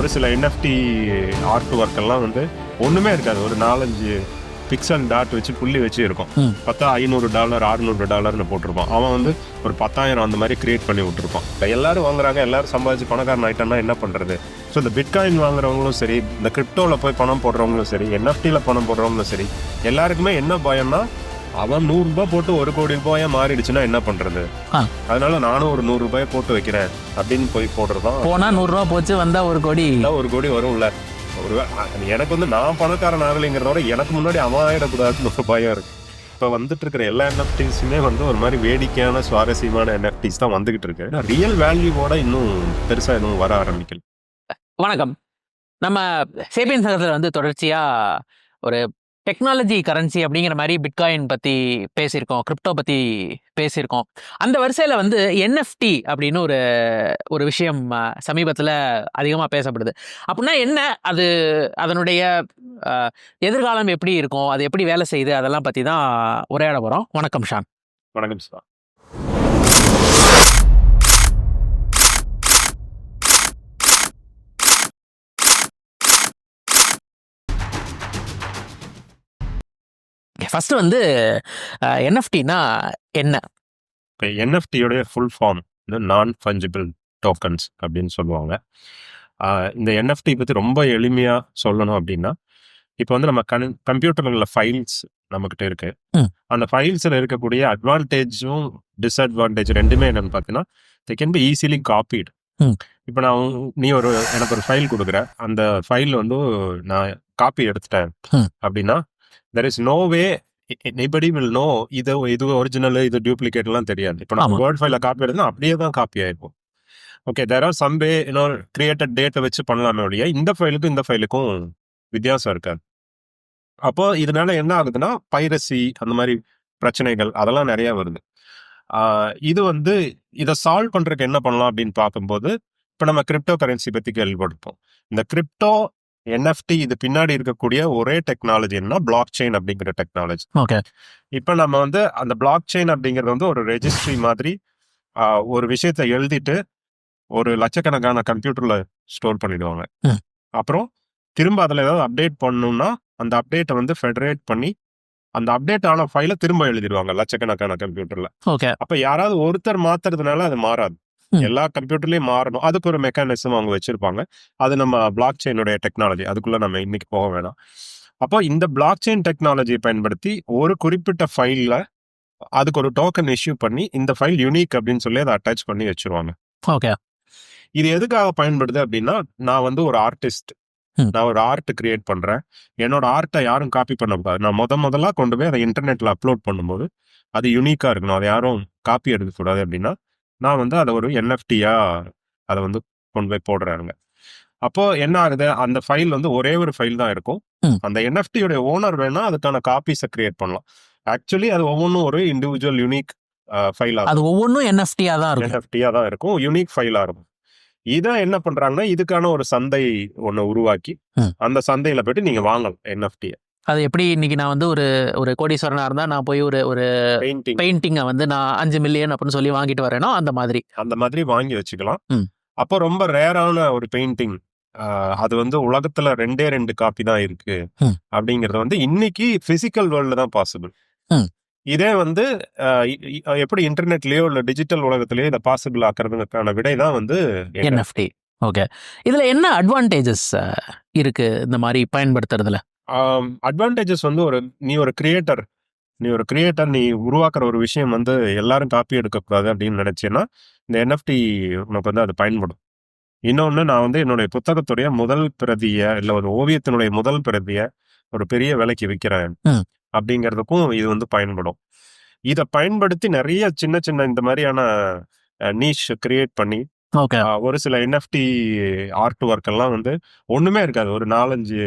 ஒரு சில NFT art work எல்லாம் வந்து ஒண்ணுமே இருக்காது. ஒரு 4-5 பிக்சல் டாட் வச்சு புள்ளி வச்சு இருக்கும். பார்த்தா $500 $600 போட்டிருப்பான். அவன் வந்து ஒரு 10,000 அந்த மாதிரி கிரியேட் பண்ணி விட்டுருப்பான். எல்லாரும் வாங்குறாங்க, எல்லாரும் சம்பாதிச்சு பணக்காரன் ஆயிட்டான்னா என்ன பண்றது? ஸோ இந்த பிட்காயின் வாங்குறவங்களும் சரி, இந்த கிரிப்டோவில் போய் பணம் போடுறவங்களும் சரி, என்எஃப்டியில் பணம் போடுறவங்களும் சரி, எல்லாருக்குமே என்ன பயம்னா, அவன் $100 போட்டு $1 கோடி மாறிடுச்சுன்னா என்ன பண்றது? அதனால நானும் ஒரு $100 போட்டு வைக்கிறேன் அப்படின்னு போய் போடுறதான். போனா $100 போச்சு, வந்தா $1 கோடி. $1 கோடி வரும்ல. ஒரு எனக்கு வந்து நான் பணக்காரன் ஆகலைங்கிறதோட எனக்கு முன்னாடி அவன் ஆயிடக்கூடாதுன்னு ஒரு பயம் இருக்கு. இப்போ வந்துட்டு இருக்கிற எல்லா என்எஃப்டிஸுமே வந்து ஒரு மாதிரி வேடிக்கையான சுவாரஸ்யமான என்எஃப்டிஸ் தான் வந்துகிட்டு இருக்கு. ரியல் வேல்யூவோட இன்னும் பெருசா இன்னும் வர ஆரம்பிக்கல. வணக்கம். நம்ம சேபியன் சங்கத்தில் வந்து தொடர்ச்சியா ஒரு டெக்னாலஜி கரன்சி அப்படிங்கிற மாதிரி பிட்காயின் பற்றி பேசியிருக்கோம், கிரிப்டோ பற்றி பேசியிருக்கோம். அந்த வரிசையில் வந்து என்எஃப்டி அப்படின்னு ஒரு விஷயம் சமீபத்தில் அதிகமாக பேசப்படுது. அப்படின்னா என்ன, அது அதனுடைய எதிர்காலம் எப்படி இருக்கும், அது எப்படி வேலை செய்யுது, அதெல்லாம் பற்றி தான் உரையாட போகிறோம். வணக்கம் ஷான். வணக்கம் சார். ஃபர்ஸ்ட் வந்து என்எஃப்டினா என்ன? இப்போ என்எஃப்டியோடைய full form non fungible tokens அப்படின்னு சொல்லுவாங்க. இந்த என்எஃப்டி பற்றி ரொம்ப எளிமையாக சொல்லணும் அப்படின்னா, இப்போ வந்து நம்ம கம்ப்யூட்டர்களில் ஃபைல்ஸ் நம்மக்கிட்ட இருக்கு. அந்த ஃபைல்ஸில் இருக்கக்கூடிய அட்வான்டேஜும் டிஸ்அட்வான்டேஜ் ரெண்டுமே என்னன்னு பார்த்தீங்கன்னா, தே கேன் பி ஈஸிலி காப்பீடு. இப்போ நீ எனக்கு ஒரு ஃபைல் கொடுக்குற, அந்த ஃபைல் வந்து நான் காப்பி எடுத்துட்டேன் அப்படின்னா, there is no way anybody will know இது ஒரிஜினல், இது டூப்ளிகேட்லாம் தெரியாது. இப்போ நான் வேர்ட் ஃபைல காப்பி எடுத்தா அப்படியே தான் காப்பி ஆயிருக்கும். Okay, there are some way created டேட்டை வச்சு பண்ணலாமே ஒழிய இந்த ஃபைலுக்கும் இந்த ஃபைலுக்கும் வித்தியாசம் இருக்காது. அப்போ இதனால என்ன ஆகுதுன்னா, பைரசி அந்த மாதிரி பிரச்சனைகள் அதெல்லாம் நிறைய வருது. இது வந்து இதை சால்வ் பண்றதுக்கு என்ன பண்ணலாம் அப்படின்னு பார்க்கும்போது, இப்போ நம்ம கிரிப்டோ கரன்சி பத்தி கேள்விப்பட்டிருப்போம். இந்த கிரிப்டோ என்எஃப்டி இது பின்னாடி இருக்கக்கூடிய ஒரே டெக்னாலஜி என்ன, பிளாக் செயின் அப்படிங்கிற டெக்னாலஜி. இப்போ நம்ம வந்து அந்த பிளாக் செயின் அப்படிங்கிறது வந்து ஒரு ரெஜிஸ்ட்ரி மாதிரி, ஒரு விஷயத்தை எழுதிட்டு ஒரு லட்சக்கணக்கான கம்ப்யூட்டர்ல ஸ்டோர் பண்ணிடுவாங்க. அப்புறம் திரும்ப அதில் ஏதாவது அப்டேட் பண்ணணும்னா அந்த அப்டேட்டை வந்து ஃபெடரேட் பண்ணி அந்த அப்டேட் ஆன ஃபைலை திரும்ப எழுதிடுவாங்க லட்சக்கணக்கான கம்ப்யூட்டர்ல. அப்ப யாராவது ஒருத்தர் மாத்துறதுனால அது மாறாது, எல்லா கம்ப்யூட்டர்லயும் மாறணும். அதுக்கு ஒரு மெக்கானிசம் அவங்க வச்சிருப்பாங்க. அது நம்ம பிளாக் செயினுடைய டெக்னாலஜி, அதுக்குள்ள நம்ம இன்னைக்கு போக வேணாம். அப்போ இந்த பிளாக் செயின் டெக்னாலஜியை பயன்படுத்தி ஒரு குறிப்பிட்ட ஃபைல்ல அதுக்கு ஒரு டோக்கன் இஷ்யூ பண்ணி இந்த ஃபைல் யூனிக் அப்படின்னு சொல்லி அதை அட்டாச் பண்ணி வச்சிருவாங்க. இது எதுக்காக பயன்படுது அப்படின்னா, நான் வந்து ஒரு ஆர்டிஸ்ட், நான் ஒரு ஆர்ட் கிரியேட் பண்றேன். என்னோட ஆர்ட்டை யாரும் காப்பி பண்ணக்கூடாது. நான் முதல்ல கொண்டு போய் அதை இன்டர்நெட்ல அப்லோட் பண்ணும்போது அது யூனிக்கா இருக்கணும், அதை யாரும் காப்பி எடுக்கக்கூடாது. அப்படின்னா நான் வந்து அதை ஒரு என்எஃப்டியா அதை வந்து கொண்டு போய் போடுறாங்க. அப்போ என்ன ஆகுது, அந்த ஃபைல் வந்து ஒரே ஒரு ஃபைல் தான் இருக்கும். அந்த என்எஃப்டியோட ஓனர் வேணா அதுக்கான காப்பீஸை கிரியேட் பண்ணலாம். ஆக்சுவலி அது ஒவ்வொன்றும் ஒரு இண்டிவிஜுவல் யூனிக் ஃபைலா, அது ஒவ்வொன்றும் என்எஃப்டியா தான் இருக்கும், யூனிக் ஃபைலா இருக்கும். இதை என்ன பண்றாங்கன்னா, இதுக்கான ஒரு சந்தை ஒண்ணு உருவாக்கி அந்த சந்தையில போயிட்டு நீங்க வாங்கலாம் என்எஃப்டியை. அது எப்படி, இன்னைக்கு நான் வந்து ஒரு கோடீஸ்வரனா இருந்தா நான் போய் ஒரு பெயிண்டிங்கை வந்து நான் 5 மில்லியன் அப்படின்னு சொல்லி வாங்கிட்டு வரேனோ அந்த மாதிரி வாங்கி வச்சுக்கலாம். அப்போ ரொம்ப ரேரான ஒரு பெயிண்டிங், அது வந்து உலகத்துல 2 காப்பி தான் இருக்கு அப்படிங்கறது வந்து இன்னைக்கு பிசிக்கல் வேர்ல்ட்ல தான் பாசிபிள். இதே வந்து எப்படி இன்டர்நெட்லயோ இல்ல டிஜிட்டல் உலகத்திலயோ இதை பாசிபிள் ஆக்குறதுக்கான விடை தான் வந்து என்எஃப்டி. ஓகே, இதுல என்ன அட்வான்டேஜஸ் இருக்கு இந்த மாதிரி பயன்படுத்துறதுல? அட்வான்டேஜஸ் வந்து நீ ஒரு கிரியேட்டர், நீ உருவாக்குற ஒரு விஷயம் வந்து எல்லாரும் காப்பி எடுக்கக்கூடாது அப்படின்னு நினைச்சேன்னா இந்த என்எஃப்டி உனக்கு வந்து அது பயன்படும். இன்னொன்னு, நான் வந்து என்னுடைய புத்தகத்துடைய முதல் பிரதிய இல்ல ஒரு ஓவியத்தினுடைய முதல் பிரதிய ஒரு பெரிய விலைக்கு விற்கிறேன் அப்படிங்கிறதுக்கும் இது வந்து பயன்படும். இதை பயன்படுத்தி நிறைய சின்ன சின்ன இந்த மாதிரியான நீஷ் கிரியேட் பண்ணி ஒரு சில என்எஃப்டி ஆர்ட் ஒர்க் எல்லாம் வந்து ஒண்ணுமே இருக்காது. ஒரு 4-5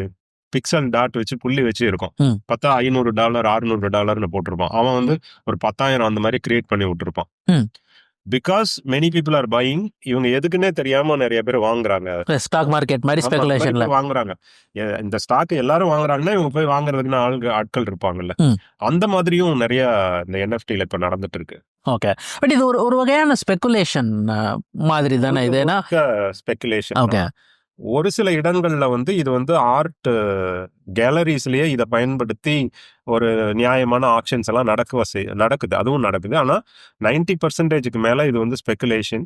பிக்சல் டாட் வச்சு புள்ளி வச்சு இருக்கும். பார்த்தா $500 $600 போட்டிருப்பான். அவன் வந்து ஒரு 10,000 அந்த மாதிரி கிரியேட் பண்ணி விட்டுருப்பான். Because many people are buying. இவங்க எதுக்குன்னே தெரியாம நிறைய பேர் வாங்குறாங்க. ஸ்டாக் மார்க்கெட் மாதிரி ஸ்பெகுலேஷன்ல வாங்குறாங்க. இந்த ஸ்டாக் எல்லாரும் வாங்குறாங்கன்னா இவங்க போய் வாங்குறதுக்குன்னு ஆட்கள் இருப்பாங்கல்ல. அந்த மாதிரியும் நிறைய இந்த என்எஃப்டில இப்ப நடந்துட்டு இருக்கு. ஓகே, பட் இது ஒரு வகையான ஸ்பெகுலேஷன் மாதிரி தானே? இது ஸ்பெகுலேஷன். ஓகே, ஒரு சில இடங்கள்ல வந்து இது வந்து ஆர்ட் கேலரிஸ்லயே இதை பயன்படுத்தி ஒரு நியாயமான ஆக்ஷன்ஸ் எல்லாம் நடக்குது, அதுவும் நடக்குது. ஆனா 90% மேல இது வந்து ஸ்பெகுலேஷன்.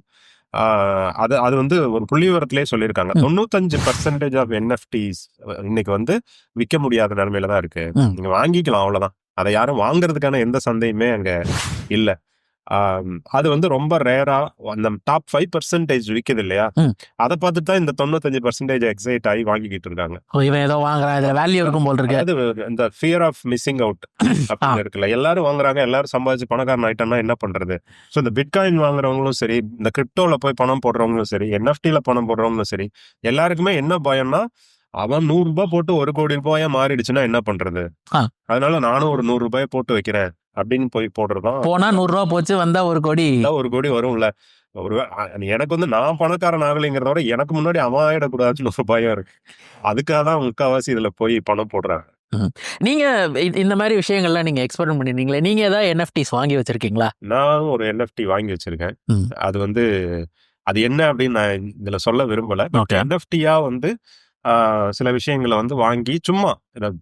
அது வந்து ஒரு புள்ளிவிவரத்திலே சொல்லியிருக்காங்க. 95% ஆஃப் என்எஃப்டிஸ் இன்னைக்கு வந்து விற்க முடியாத நிலைமையில தான் இருக்கு. நீங்க வாங்கிக்கலாம், அவ்வளவுதான். அதை யாரும் வாங்குறதுக்கான எந்த சந்தையுமே அங்க இல்ல. அது வந்து ரொம்ப ரேரா அந்த டாப் 5% விக்குது இல்லையா, அதை பார்த்துட்டு தான் இந்த 95% எக்ஸைட் ஆகி வாங்கிக்கிட்டு இருக்காங்க. இவன் ஏதோ வாங்குறான், இதுல வேல்யூ இருக்கும் போல் இருக்கு. அது இந்த ஃபியர் ஆஃப் மிஸ்ஸிங் அவுட் அப்படின்னு இருக்குல்ல, எல்லாரும் வாங்குறாங்க, எல்லாரும் சம்பாதிச்சு பணக்காரன் ஆயிட்டோம்னா என்ன பண்றது? ஸோ இந்த பிட்காயின் வாங்குறவங்களும் சரி, இந்த கிரிப்டோல போய் பணம் போடுறவங்களும் சரி, என்எஃப்டில பணம் போடுறவங்களும் சரி, எல்லாருக்குமே என்ன பயம்னா, அவன் 100 ரூபாய் போட்டு 1 கோடி ரூபாயா மாறிடுச்சுன்னா என்ன பண்றது? அதனால நானும் ஒரு 100 ரூபாய் போட்டு வைக்கிறேன் அப்படின்னு போய் போடுறதும். போனா 100 ரூபாய் போச்சு, வந்தா 1 கோடி. 1 கோடி வரும்ல. எனக்கு வந்து நான் பணக்காரன் ஆகலைங்கிறத விட எனக்கு முன்னாடி அவன் ஆயிடக்கூடாதுன்னு ஒரு பயம் இருக்கு. அதுக்காக தான் முக்காவாசி இதுல போய் பணம் போடுறாங்க. நீங்க இந்த மாதிரி விஷயங்கள்லாம் நீங்க எக்ஸ்பெரிமெண்ட் பண்ணிருக்கீங்களா? நீங்க ஏதாவது என்எஃப்டிஸ் வாங்கி வச்சிருக்கீங்களா? நான் ஒரு என்எஃப்டி வாங்கி வச்சிருக்கேன். அது வந்து அது என்ன அப்படின்னு நான் இதுல சொல்ல விரும்பல. என்எஃப்டியா வந்து சில விஷயங்களை வந்து வாங்கி சும்மா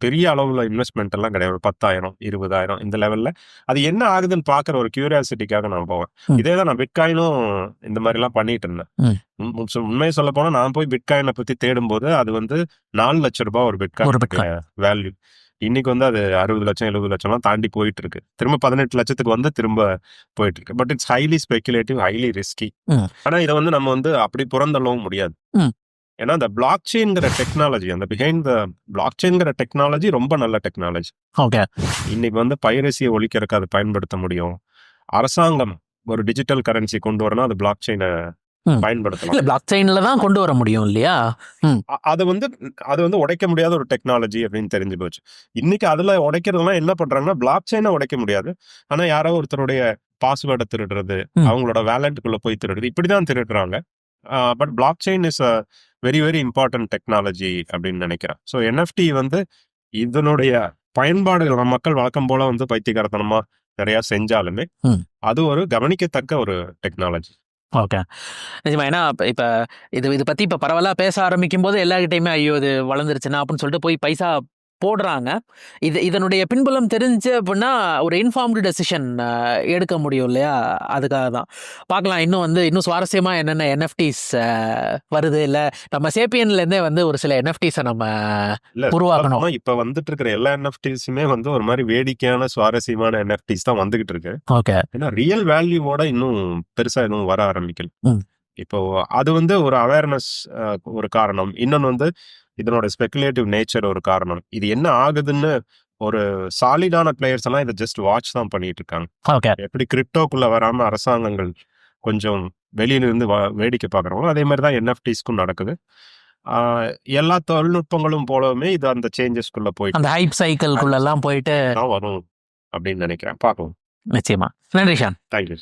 பெரிய அளவுல இன்வெஸ்ட்மெண்ட் எல்லாம் கிடையாது. 10,000 20,000 இந்த லெவல்ல அது என்ன ஆகுதுன்னு பாக்குற ஒரு கியூரியாசிட்டிக்காக நான் போவேன். இதேதான் நான் பிட்காயினும் இந்த மாதிரி எல்லாம் பண்ணிட்டு இருந்தேன். உண்மையை சொல்ல போனா நான் போய் பிட்காயினை பத்தி தேடும் போது அது வந்து 4 லட்சம் ரூபாய் ஒரு பிட்காயின் வேல்யூ. இன்னைக்கு வந்து அது 60 லட்சம் 70 லட்சம்லாம் தாண்டி போயிட்டு இருக்கு. திரும்ப 18 லட்சத்துக்கு வந்து திரும்ப போயிட்டு இருக்கு. But it's highly speculative, highly risky. ஆனா இதை வந்து நம்ம வந்து அப்படி புறந்தள்ளவும் முடியாது. ஏன்னா இந்த பிளாக் செயின்ங்கிற டெக்னாலஜி, அந்த பிஹைண்ட் த பிளாக் செயின்ங்கிற டெக்னாலஜி ரொம்ப நல்ல டெக்னாலஜி. இன்னைக்கு வந்து பைரசியை ஒழிக்கிறதுக்கு அதை பயன்படுத்த முடியும். அரசாங்கம் ஒரு டிஜிட்டல் கரன்சி கொண்டு வரணும், அது பிளாக் செயினை பயன்படுத்தலாம். பிளாக் செயின்ல தான் கொண்டு வர முடியும் இல்லையா? அது வந்து உடைக்க முடியாத ஒரு டெக்னாலஜி அப்படின்னு தெரிஞ்சு போச்சு. இன்னைக்கு அதுல உடைக்கிறதுலாம் என்ன பண்றாங்கன்னா, பிளாக் செயினை உடைக்க முடியாது. ஆனா யாரோ ஒருத்தருடைய பாஸ்வேர்டை திருடுறது, அவங்களோட வேலண்ட்டுக்குள்ள போய் திருடுறது, இப்படிதான் திருடுறாங்க. But blockchain is a very very important technology அப்படின்னு நினைக்கிறேன். ஸோ என்எஃப்டி வந்து இதனுடைய பயன்பாடுகள் மக்கள் வழக்கம் போல வந்து பைத்தியகாரத்தனமா நிறைய செஞ்சாலுமே அது ஒரு கவனிக்கத்தக்க ஒரு டெக்னாலஜி. ஓகே, நிஜமா. ஏன்னா இப்ப இது பத்தி இப்ப பரவலா பேச ஆரம்பிக்கும் போது எல்லார்கிட்டையுமே ஐயோ இது வளர்ந்துருச்சுன்னா அப்படின்னு சொல்லிட்டு போய் பைசா போடுறாங்க. இதனுடைய பின்புலம் தெரிஞ்சு அப்படின்னா ஒரு இன்ஃபார்ம்டு டெசிஷன் எடுக்க முடியும் இல்லையா? அதுக்காக தான் பார்க்கலாம். இன்னும் சுவாரஸ்யமா என்னென்ன என்எஃப்டிஸ் வருது, இல்ல நம்ம சேப்பியன்ல இருந்தே வந்து ஒரு சில என்எஃப்டிஸை நம்ம உருவாக்கணும். இப்ப வந்துட்டு இருக்கிற எல்லா என்எஃப்டிஸுமே வந்து ஒரு மாதிரி வேடிக்கையான சுவாரஸ்யமான என்எஃப்டிஸ் தான் வந்துகிட்டு இருக்கு. ஓகே, ஏன்னா ரியல் வேல்யூவோட இன்னும் பெருசா இன்னும் வர ஆரம்பிக்கல. இப்போ அது வந்து ஒரு அவேர்னஸ் ஒரு காரணம். இன்னொன்னு வந்து இதனோட ஸ்பெகுலேட்டிவ் நேச்சர் ஒரு காரணம். இது என்ன ஆகுதுன்னு ஒரு சாலிடான பிளேயர்ஸ் எல்லாம் இதை ஜஸ்ட் வாட்ச் தான் பண்ணிட்டு இருக்காங்க. எப்படி கிரிப்டோக்குள்ள வராம அரசாங்கங்கள் கொஞ்சம் வெளியிலிருந்து வேடிக்கை பார்க்குறவங்க, அதே மாதிரி தான் என்எஃப்டிஸ்க்கும் நடக்குது. எல்லா தொழில்நுட்பங்களும் போலவுமே இது அந்த சேஞ்சஸ்க்குள்ள போயிட்டு அந்த ஹைப் சைக்கிள்குள்ள எல்லாம் போயிட்டு வரும் அப்படின்னு நினைக்கிறேன். பார்க்கலாம். நிச்சயமா. நன்றி ஷான். தேங்க்யூ.